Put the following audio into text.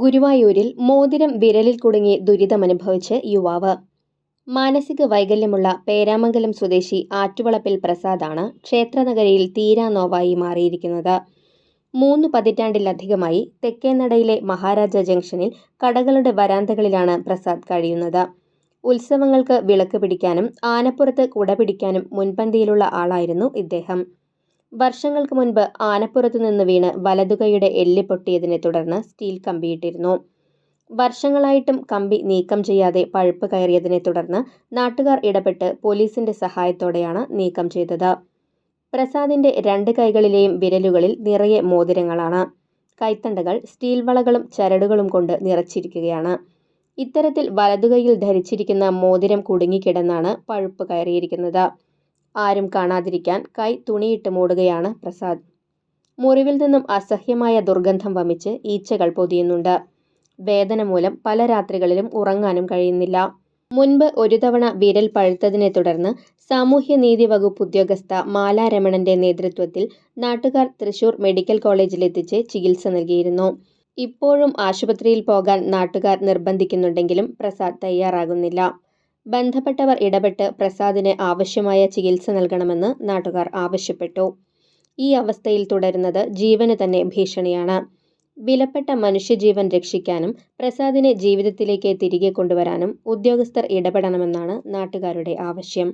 ഗുരുവായൂരിൽ മോതിരം വിരലിൽ കുടുങ്ങി ദുരിതമനുഭവിച്ച് യുവാവ്. മാനസിക വൈകല്യമുള്ള പേരാമംഗലം സ്വദേശി ആറ്റുവളപ്പിൽ പ്രസാദാണ് ക്ഷേത്രനഗരിയിൽ തീരാനോവായി മാറിയിരിക്കുന്നത്. 3 പതിറ്റാണ്ടിലധികമായി തെക്കേനടയിലെ മഹാരാജ ജംഗ്ഷനിൽ കടകളുടെ വരാന്തകളിലാണ് പ്രസാദ് കഴിയുന്നത്. ഉത്സവങ്ങൾക്ക് വിളക്ക് പിടിക്കാനും ആനപ്പുറത്ത് കുടപിടിക്കാനും മുൻപന്തിയിലുള്ള ആളായിരുന്നു ഇദ്ദേഹം. വർഷങ്ങൾക്ക് മുൻപ് ആനപ്പുറത്തു നിന്ന് വീണ് വലതുകൈയുടെ എല്ല് പൊട്ടിയതിനെ തുടർന്ന് സ്റ്റീൽ കമ്പിയിട്ടിരുന്നു. വർഷങ്ങളായിട്ടും കമ്പി നീക്കം ചെയ്യാതെ പഴുപ്പ് കയറിയതിനെ തുടർന്ന് നാട്ടുകാർ ഇടപെട്ട് പോലീസിന്റെ സഹായത്തോടെയാണ് നീക്കം ചെയ്തത്. പ്രസാദിന്റെ 2 കൈകളിലെയും വിരലുകളിൽ നിറയെ മോതിരങ്ങളാണ്. കൈത്തണ്ടകൾ സ്റ്റീൽ വളകളും ചരടുകളും കൊണ്ട് നിറച്ചിരിക്കുകയാണ്. ഇത്തരത്തിൽ വലതുകൈയിൽ ധരിച്ചിരിക്കുന്ന മോതിരം കുടുങ്ങിക്കിടന്നാണ് പഴുപ്പ് കയറിയിരിക്കുന്നത്. ആരും കാണാതിരിക്കാൻ കൈ തുണിയിട്ട് മൂടുകയാണ് പ്രസാദ്. മുറിവിൽ നിന്നും അസഹ്യമായ ദുർഗന്ധം വമിച്ച് ഈച്ചകൾ പൊതിയുന്നുണ്ട്. വേദന മൂലം പല രാത്രികളിലും ഉറങ്ങാനും കഴിയുന്നില്ല. മുൻപ് ഒരു തവണ വിരൽ പഴുത്തതിനെ തുടർന്ന് സാമൂഹ്യനീതി വകുപ്പ് ഉദ്യോഗസ്ഥ മാല രമണന്റെ നേതൃത്വത്തിൽ നാട്ടുകാർ തൃശൂർ മെഡിക്കൽ കോളേജിലെത്തിച്ച് ചികിത്സ നൽകിയിരുന്നു. ഇപ്പോഴും ആശുപത്രിയിൽ പോകാൻ നാട്ടുകാർ നിർബന്ധിക്കുന്നുണ്ടെങ്കിലും പ്രസാദ് തയ്യാറാകുന്നില്ല. ബന്ധപ്പെട്ടവർ ഇടപെട്ട് പ്രസാദിന് ആവശ്യമായ ചികിത്സ നൽകണമെന്ന് നാട്ടുകാർ ആവശ്യപ്പെട്ടു. ഈ അവസ്ഥയിൽ തുടരുന്നത് ജീവന് തന്നെ ഭീഷണിയാണ്. വിലപ്പെട്ട മനുഷ്യജീവൻ രക്ഷിക്കാനും പ്രസാദിനെ ജീവിതത്തിലേക്ക് തിരികെ കൊണ്ടുവരാനും ഉദ്യോഗസ്ഥർ ഇടപെടണമെന്നാണ് നാട്ടുകാരുടെ ആവശ്യം.